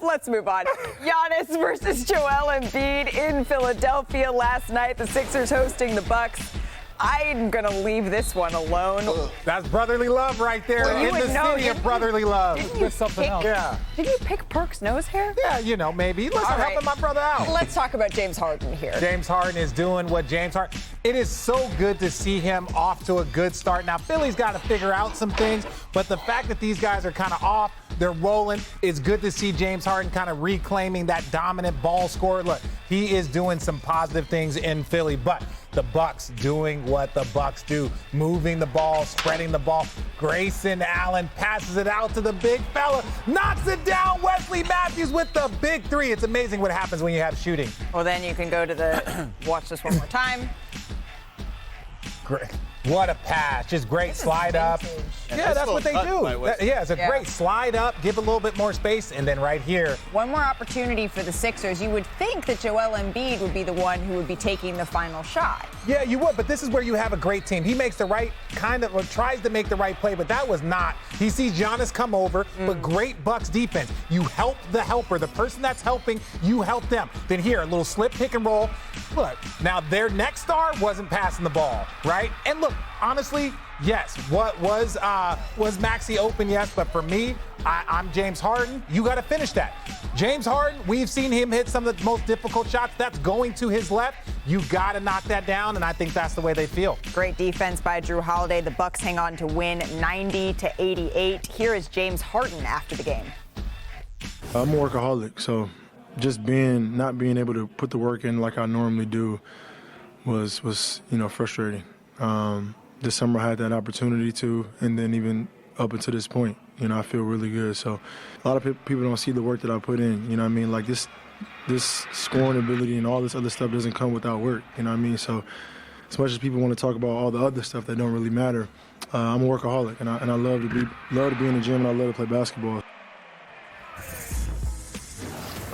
Let's move on. Giannis versus Joel Embiid in Philadelphia last night. The Sixers hosting the Bucks. I'm going to leave this one alone. That's brotherly love right there. Well, in the city of brotherly love. Did you pick Perk's nose hair? Yeah, you know, maybe. Listen, I'm helping my brother out. Let's talk about James Harden here. James Harden is doing what James Harden. It is so good to see him off to a good start. Now, Philly's got to figure out some things, but the fact that these guys are kind of off, they're rolling, it's good to see James Harden kind of reclaiming that dominant ball scorer. Look, he is doing some positive things in Philly, but the Bucks doing what the Bucks do, moving the ball, spreading the ball. Grayson Allen passes it out to the big fella, knocks it down. Wesley Matthews with the big three. It's amazing what happens when you have shooting. Well, then you can go to the watch this one more time. Great. What a pass. Just great slide up. Yeah, that's what they do. Yeah, it's a great slide up, give a little bit more space, and then right here. One more opportunity for the Sixers. You would think that Joel Embiid would be the one who would be taking the final shot. Yeah, you would, but this is where you have a great team. He makes the right kind of, or tries to make the right play, but that was not. He sees Giannis come over, but great Bucks defense. You help the helper. The person that's helping, you help them. Then here, a little slip, pick and roll. Look, now their next star wasn't passing the ball, right? And look, honestly, yes, what was Maxey open? Yes, but for me, I'm James Harden. You got to finish that. James Harden, we've seen him hit some of the most difficult shots. That's going to his left. You got to knock that down, and I think that's the way they feel. Great defense by Drew Holiday. The Bucks hang on to win 90-88. Here is James Harden after the game. I'm a workaholic, so just not being able to put the work in like I normally do was frustrating. This summer I had that opportunity to, and then even up until this point, I feel really good. So a lot of people don't see the work that I put in, you know what I mean? Like this scoring ability and all this other stuff doesn't come without work, you know what I mean? So as much as people want to talk about all the other stuff that don't really matter, I'm a workaholic, and I love to be in the gym, and I love to play basketball.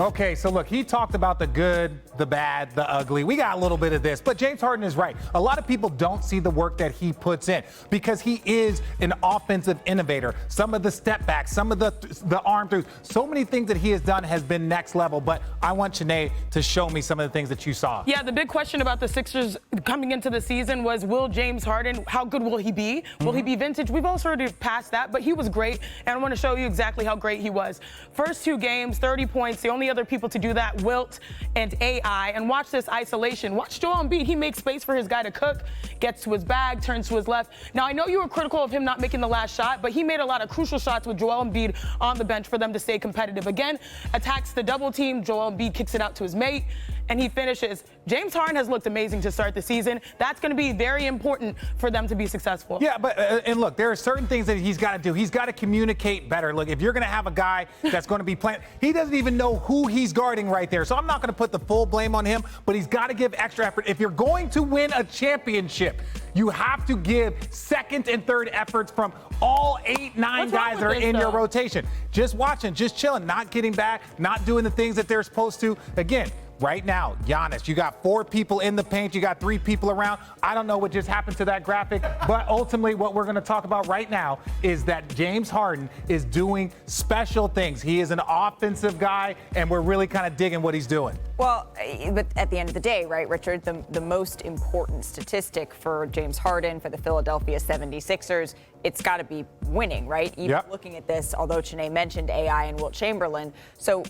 Okay, so look, he talked about the good, the bad, the ugly. We got a little bit of this, but James Harden is right. A lot of people don't see the work that he puts in because he is an offensive innovator. Some of the step backs, some of the arm throughs, so many things that he has done has been next level. But I want Sinead to show me some of the things that you saw. Yeah, the big question about the Sixers coming into the season was, will James Harden, how good will he be? Will he be vintage? We've also already passed that, but he was great, and I want to show you exactly how great he was. First 2 games, 30 points. The only other people to do that, Wilt and AI. And watch this isolation. Watch Joel Embiid. He makes space for his guy to cook, gets to his bag, turns to his left. Now, I know you were critical of him not making the last shot, but he made a lot of crucial shots with Joel Embiid on the bench for them to stay competitive. Again, attacks the double team. Joel Embiid kicks it out to his mate, and he finishes. James Harden has looked amazing to start the season. That's going to be very important for them to be successful. Yeah, but and look, there are certain things that he's got to do. He's got to communicate better. Look, if you're going to have a guy that's going to be playing, he doesn't even know who he's guarding right there. So I'm not going to put the full blame on him, but he's got to give extra effort. If you're going to win a championship, you have to give second and third efforts from all 8, 9 guys that are in your rotation. Just watching, just chilling, not getting back, not doing the things that they're supposed to. Again, right now, Giannis, you got 4 people in the paint, you got 3 people around. I don't know what just happened to that graphic, but ultimately what we're going to talk about right now is that James Harden is doing special things. He is an offensive guy, and we're really kind of digging what he's doing. Well, but at the end of the day, right, Richard, the most important statistic for James Harden, for the Philadelphia 76ers, it's got to be winning, right? Even looking at this, although Sinead mentioned AI and Wilt Chamberlain. So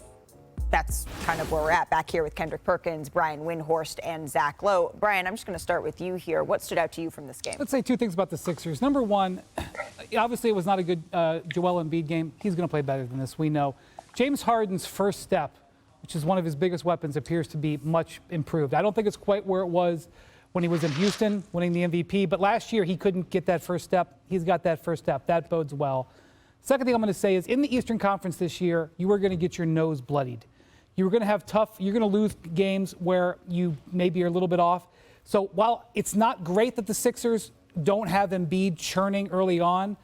that's kind of where we're at back here with Kendrick Perkins, Brian Windhorst, and Zach Lowe. Brian, I'm just going to start with you here. What stood out to you from this game? Let's say 2 things about the Sixers. Number one, obviously it was not a good Joel Embiid game. He's going to play better than this, we know. James Harden's first step, which is one of his biggest weapons, appears to be much improved. I don't think it's quite where it was when he was in Houston winning the MVP, but last year he couldn't get that first step. He's got that first step. That bodes well. Second thing I'm going to say is in the Eastern Conference this year, you are going to get your nose bloodied. You're going to have you're going to lose games where you maybe are a little bit off. So while it's not great that the Sixers don't have Embiid churning early on,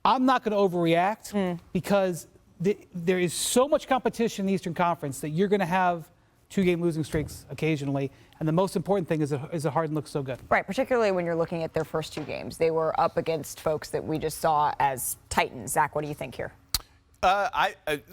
I'm not going to overreact because there is so much competition in the Eastern Conference that you're going to have 2-game losing streaks occasionally. And the most important thing is that Harden looks so good. Right, particularly when you're looking at their first 2 games. They were up against folks that we just saw as Titans. Zach, what do you think here?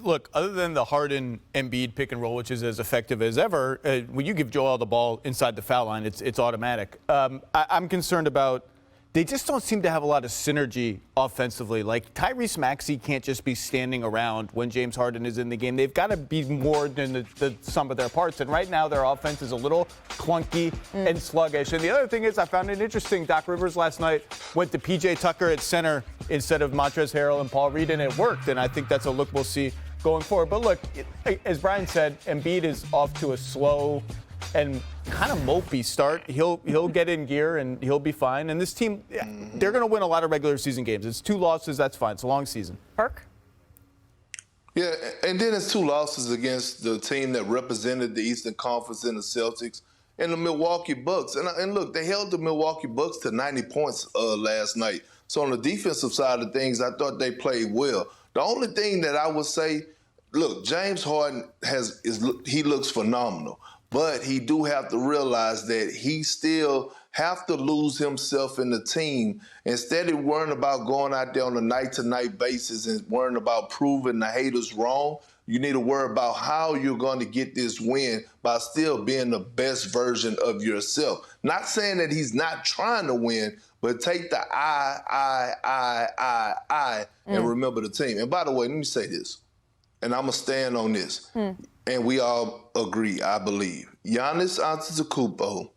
Look, other than the Harden Embiid pick and roll, which is as effective as ever, when you give Joel the ball inside the foul line, it's automatic. I'm concerned about. They just don't seem to have a lot of synergy offensively. Like Tyrese Maxey can't just be standing around when James Harden is in the game. They've got to be more than the sum of their parts. And right now their offense is a little clunky and sluggish. And the other thing is, I found it interesting. Doc Rivers last night went to PJ Tucker at center instead of Montrezl Harrell and Paul Reed, and it worked. And I think that's a look we'll see going forward. But look, as Brian said, Embiid is off to a slow and kind of mopey start. He'll get in gear and he'll be fine. And this team, they're going to win a lot of regular season games. It's 2 losses, that's fine. It's a long season. Perk? Yeah, and then it's 2 losses against the team that represented the Eastern Conference in the Celtics and the Milwaukee Bucks. And look, they held the Milwaukee Bucks to 90 points last night. So on the defensive side of things, I thought they played well. The only thing that I would say, look, James Harden he looks phenomenal. But he do have to realize that he still have to lose himself in the team. Instead of worrying about going out there on a night-to-night basis and worrying about proving the haters wrong, you need to worry about how you're going to get this win by still being the best version of yourself. Not saying that he's not trying to win, but take the I, and remember the team. And by the way, let me say this, and I'm going to stand on this. And we all agree, I believe. Giannis Antetokounmpo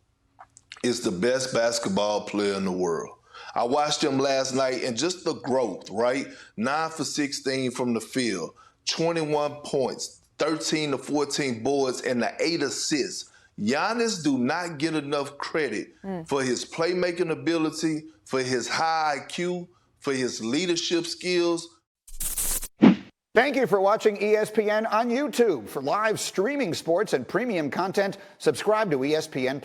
is the best basketball player in the world. I watched him last night, and just the growth, right? 9 for 16 from the field, 21 points, 13 to 14 boards, and the 8 assists. Giannis do not get enough credit for his playmaking ability, for his high IQ, for his leadership skills. Thank you for watching ESPN on YouTube. For live streaming sports and premium content, subscribe to ESPN+.